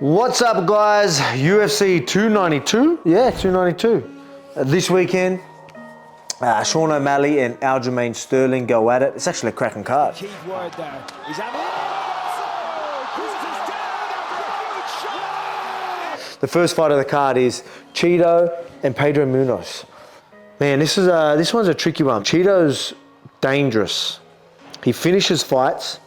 What's up, guys? UFC 292? Yeah, 292. This weekend, Sean O'Malley and Aljamain Sterling go at it. It's actually a cracking card. Key word there. He's The first fight of the card is Cheeto and Pedro Munhoz. Man, this one's a tricky one. Cheeto's dangerous. He finishes fights.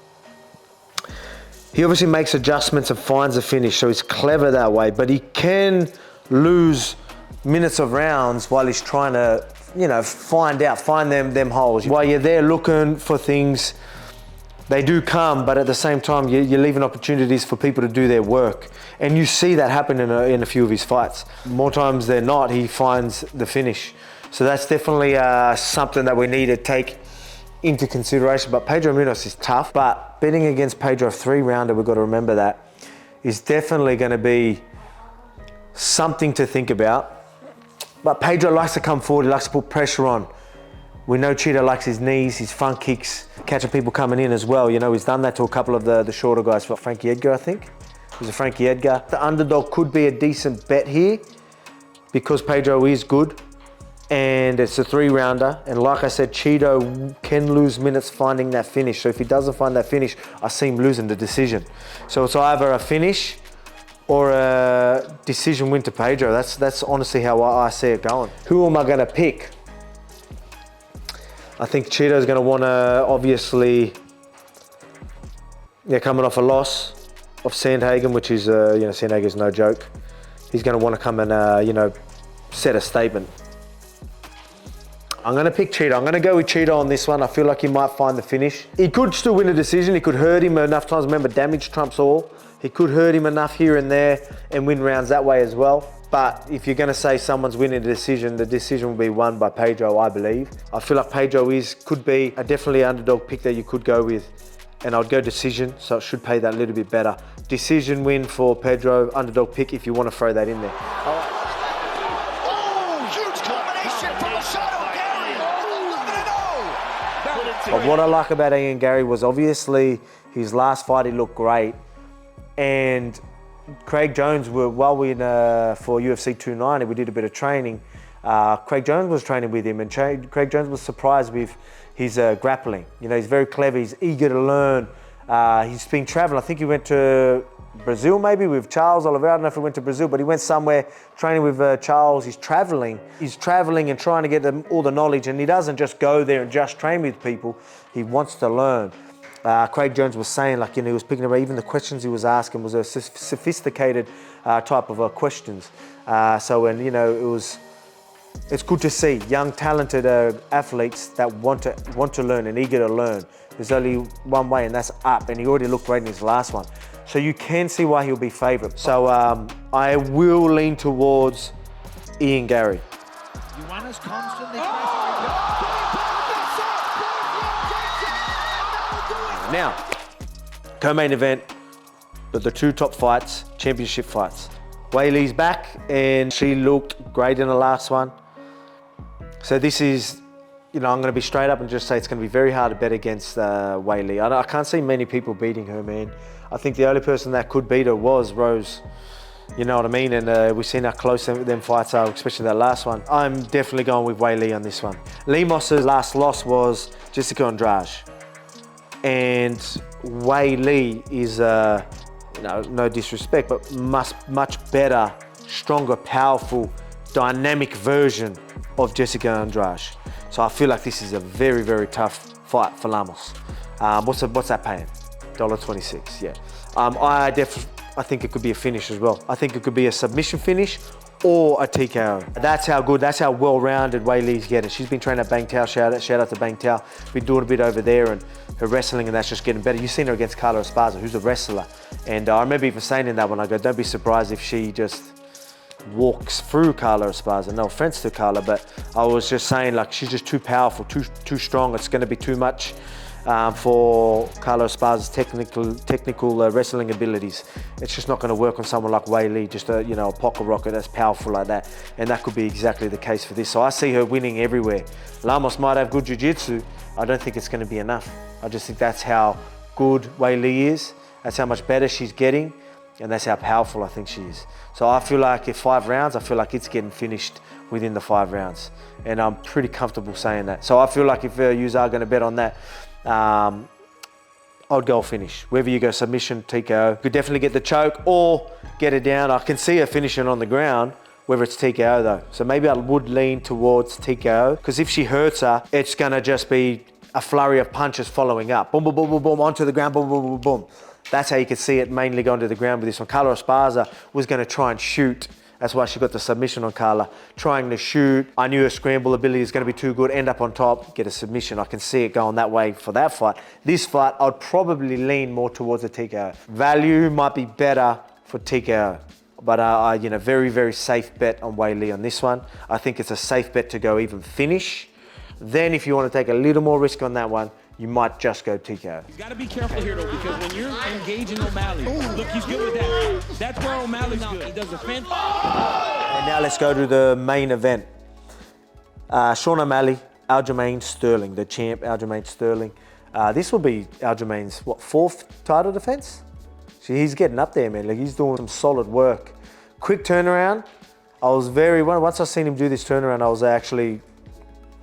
He obviously makes adjustments and finds a finish, so he's clever that way, but he can lose minutes of rounds while he's trying to, find them holes. While you're there looking for things, they do come, but at the same time, you're leaving opportunities for people to do their work. And you see that happen in a few of his fights. More times than not, he finds the finish. So that's definitely something that we need to take into consideration. But Pedro Munhoz is tough, but betting against Pedro 3-rounder, we've got to remember that, is definitely going to be something to think about. But Pedro likes to come forward, he likes to put pressure on. We know Cheeto likes his knees, his front kicks, catching people coming in as well. He's done that to a couple of the shorter guys. Frankie Edgar, I think. It was a Frankie Edgar. The underdog could be a decent bet here because Pedro is good. And it's a 3-rounder, and like I said, Cheeto can lose minutes finding that finish. So if he doesn't find that finish, I see him losing the decision. So it's either a finish or a decision win to Pedro. That's honestly how I see it going. Who am I going to pick? I think Cheeto's going to want to, obviously, coming off a loss of Sandhagen, which is, Sandhagen's no joke. He's going to want to come and, set a statement. I'm going to pick Cheeto. I'm going to go with Cheeto on this one. I feel like he might find the finish. He could still win a decision. He could hurt him enough times. Remember, damage trumps all. He could hurt him enough here and there and win rounds that way as well. But if you're going to say someone's winning the decision will be won by Pedro, I believe. I feel like Pedro could be a definitely underdog pick that you could go with. And I'd go decision, so it should pay that a little bit better. Decision win for Pedro, underdog pick if you want to throw that in there. But what I like about Garry was obviously his last fight, he looked great. And Craig Jones, while we for UFC 290, we did a bit of training. Craig Jones was training with him, and Craig Jones was surprised with his grappling. He's very clever, he's eager to learn. He's been traveling, I think he went to Brazil maybe with Charles Oliveira. I don't know if he went to Brazil, but he went somewhere training with Charles. He's traveling and trying to get all the knowledge, and he doesn't just go there and just train with people. He wants to learn. Craig Jones was saying, he was picking up even the questions he was asking was a sophisticated type of questions. It's good to see young, talented athletes that want to learn and eager to learn. There's only one way, and that's up, and he already looked great in his last one. So you can see why he'll be favourite. So I will lean towards Garry. Joanna's constantly Now, co-main event, but the two top fights, championship fights. Weili's back, and she looked great in the last one. So this is, I'm going to be straight up and just say it's going to be very hard to bet against Weili. I can't see many people beating her, man. I think the only person that could beat her was Rose. You know what I mean? And we've seen how close them fights are, especially that last one. I'm definitely going with Weili on this one. Lemos' last loss was Jessica Andrade. And Weili is, no disrespect, but much better, stronger, powerful, dynamic version of Jessica Andrade. So I feel like this is a very, very tough fight for Lemos. What's that paying? $1.26, yeah. I think it could be a finish as well. I think it could be a submission finish or a TKO. That's how well-rounded Weili's getting. She's been training at Bang Tao, shout out to Bang Tao. Been doing a bit over there, and her wrestling, and that's just getting better. You've seen her against Carla Esparza, who's a wrestler. And I remember even saying in that one, I go, don't be surprised if she just walks through Carla Esparza. No offense to Carla, but I was just saying, she's just too powerful, too strong. It's going to be too much for Carla Esparza's technical wrestling abilities. It's just not going to work on someone like Weili, just a pocket rocket that's powerful like that. And that could be exactly the case for this. So I see her winning everywhere. Lemos might have good jiu-jitsu. I don't think it's going to be enough. I just think that's how good Weili is. That's how much better she's getting. And that's how powerful I think she is. So I feel like if 5 rounds, I feel like it's getting finished within the 5 rounds. And I'm pretty comfortable saying that. So I feel like if you are going to bet on that, I'd go finish. Whether you go submission, TKO, could definitely get the choke or get it down. I can see her finishing on the ground, whether it's TKO though. So maybe I would lean towards TKO, because if she hurts her, it's gonna just be a flurry of punches following up. Boom, boom, boom, boom, boom, onto the ground, boom, boom, boom, boom. That's how you could see it mainly going to the ground with this one. Carla Esparza was gonna try and shoot. That's why she got the submission on Carla. Trying to shoot. I knew her scramble ability is going to be too good. End up on top, get a submission. I can see it going that way for that fight. This fight, I'd probably lean more towards a TKO. Value might be better for TKO. But very, very safe bet on Weili on this one. I think it's a safe bet to go even finish. Then if you want to take a little more risk on that one, you might just go TKO. You got to be careful here, though, because when you're engaging O'Malley, look, he's good with that. That's where O'Malley's good. He does a fence. And now let's go to the main event. Sean O'Malley, Aljamain Sterling, the champ, Aljamain Sterling. This will be Aljamain's, 4th title defense? He's getting up there, man. Like, he's doing some solid work. Quick turnaround. Once I seen him do this turnaround, I was actually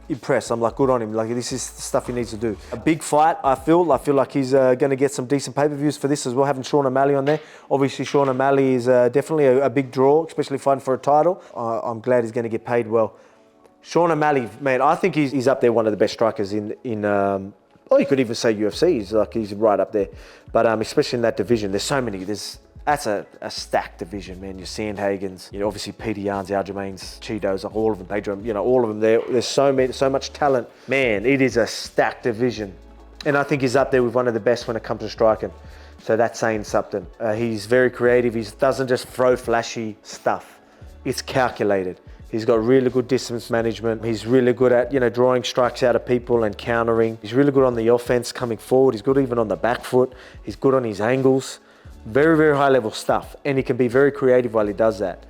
impressed. I'm like, good on him. Like, this is the stuff he needs to do. A big fight, I feel like he's going to get some decent pay-per-views for this as well, having Sean O'Malley on there. Obviously, Sean O'Malley is definitely a big draw, especially fighting for a title. I'm glad he's going to get paid well. Sean O'Malley, man, I think he's up there, one of the best strikers in you could even say UFC. He's right up there. But especially in that division, there's so many. That's a stacked division, man. Your Sandhagens, obviously Peter Yarns, Aljamains, Cheetos, all of them, Pedro, all of them there. There's so much talent. Man, it is a stacked division. And I think he's up there with one of the best when it comes to striking. So that's saying something. He's very creative. He doesn't just throw flashy stuff. It's calculated. He's got really good distance management. He's really good at, drawing strikes out of people and countering. He's really good on the offense coming forward. He's good even on the back foot. He's good on his angles. Very, very high level stuff. And he can be very creative while he does that.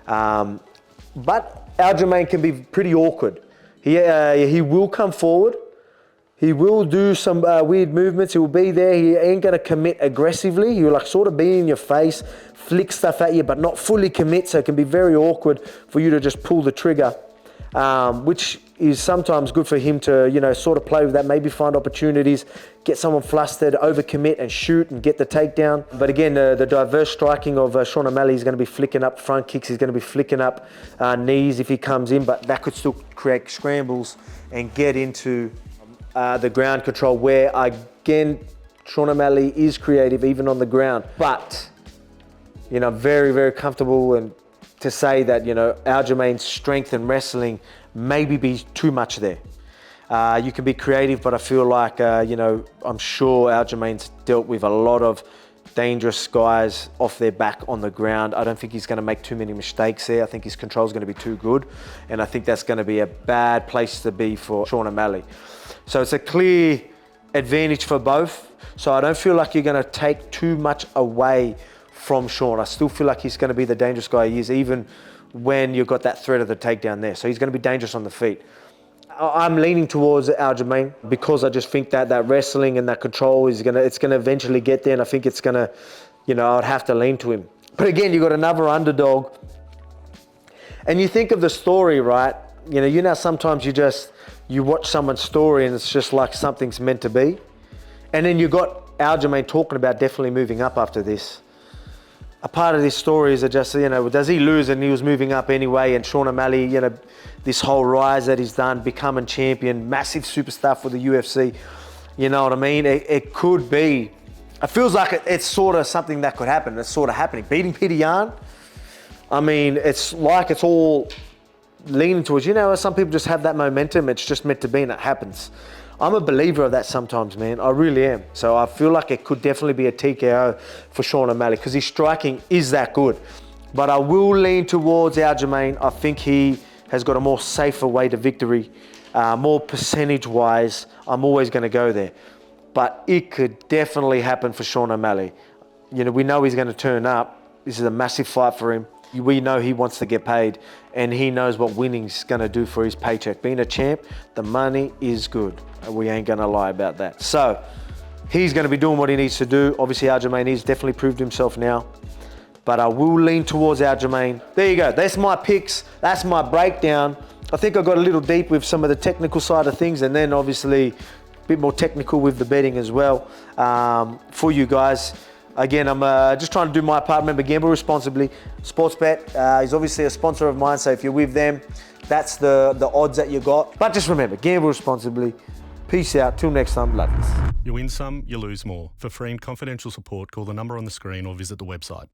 But Aljamain can be pretty awkward. He will come forward. He will do some weird movements. He will be there. He ain't going to commit aggressively. He'll sort of be in your face, flick stuff at you, but not fully commit. So it can be very awkward for you to just pull the trigger, which is sometimes good for him to, sort of play with that, maybe find opportunities, get someone flustered, overcommit and shoot and get the takedown. But again, the diverse striking of Sean O'Malley is going to be flicking up front kicks. He's going to be flicking up knees if he comes in, but that could still create scrambles and get into the ground control, where again Sean O'Malley is creative even on the ground. But very, very comfortable and to say that Aljamain's strength and wrestling maybe be too much there. You can be creative, but I feel like I'm sure Aljamain's dealt with a lot of dangerous guys off their back on the ground. I don't think he's going to make too many mistakes there. I think his control is going to be too good, and I think that's going to be a bad place to be for Sean O'Malley. So it's a clear advantage for both. So I don't feel like you're going to take too much away from Sean. I still feel like he's going to be the dangerous guy he is, even when you've got that threat of the takedown there. So he's going to be dangerous on the feet. I'm leaning towards Aljamain because I just think that wrestling and that control it's going to eventually get there, and I think it's going to, I'd have to lean to him. But again, you've got another underdog, and you think of the story, right? Sometimes you watch someone's story and it's just like something's meant to be. And then you got Aljamain talking about definitely moving up after this. A part of this story is that just, does he lose and he was moving up anyway, and Sean O'Malley, this whole rise that he's done, becoming champion, massive superstar for the UFC, you know what I mean? It could be, it feels like it's sort of something that could happen. It's sort of happening. Beating Peter Yan, I mean, it's like it's all leaning towards, some people just have that momentum. It's just meant to be and it happens. I'm a believer of that sometimes, man. I really am. So I feel like it could definitely be a TKO for Sean O'Malley because his striking is that good. But I will lean towards Aljamain. I think he has got a more safer way to victory, more percentage-wise. I'm always going to go there. But it could definitely happen for Sean O'Malley. We know he's going to turn up. This is a massive fight for him. We know he wants to get paid, and he knows what winning's going to do for his paycheck. Being a champ, the money is good. We ain't going to lie about that. So he's going to be doing what he needs to do. Obviously, Aljamain has definitely proved himself now. but I will lean towards Aljamain. There you go. That's my picks. That's my breakdown. I think I got a little deep with some of the technical side of things, and then obviously a bit more technical with the betting as well for you guys. Again, I'm just trying to do my part. Remember, gamble responsibly. Sportsbet is obviously a sponsor of mine, so if you're with them, that's the odds that you got. But just remember, gamble responsibly. Peace out. Till next time. Love you. You win some, you lose more. For free and confidential support, call the number on the screen or visit the website.